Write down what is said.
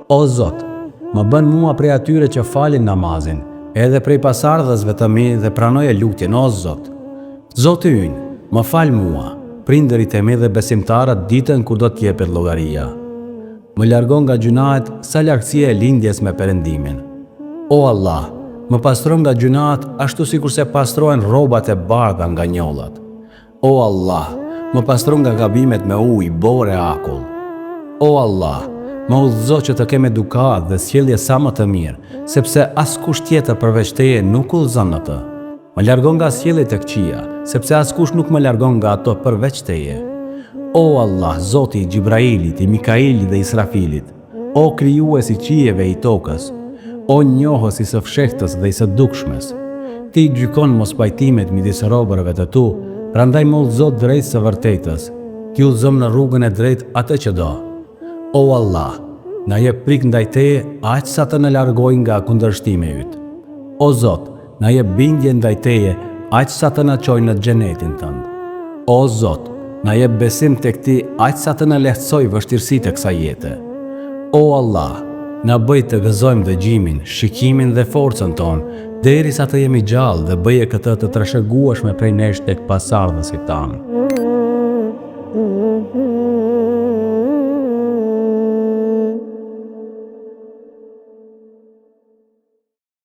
O Zot, më bën mua prej atyre që falin namazin, edhe prej pasardhësve të mi dhe pranoje lutjen, o Zot. Zoti ynë, më fal mua, prindërit e mi dhe besimtarët ditën kur do t'jepet llogaria. Më largon nga gjunahet sa largësia e lindjes me Perëndimin. O Allah, më pastron nga gjunahet ashtu sikur se pastrohen rrobat e bardha nga njollat. O Allah, më pastron nga gabimet me ujë, borë e akull. O Allah, më udhëzo që të kem edukat dhe sjellje sa më të mirë, sepse askush tjetër përveç teje nuk udhëzon atë. Më largon nga sjelljet e këqija, sepse askush nuk më largon nga ato përveç teje. O Allah, Zoti i Gjibrailit, i Mikailit dhe Israfilit, o krijuesi i qijeve i tokës, o njohës i së fshehtës dhe i së dukshmes, ti gjykon mospajtimet midis robërve të tu, prandaj më udhëzo drejt së vërtetës, ti udhëzon në rrugën e drejtë atë që do. O Allah, na jep prik ndaj teje aq sa të na largoj nga kundërshtimi yt. O Zot, na jep bindje ndaj teje aq sa të na çojë në xhenetin tënd. O Zot, na jep besim tek ti aq sa të na lehtësoj vështirësitë e kësaj jete. O Allah, na bëj të gëzojmë dëgjimin, shikimin dhe forcën tonë, derisa të jemi gjallë dhe bëje këtë të trashëgueshme prej nesh tek pasardhësit tanë.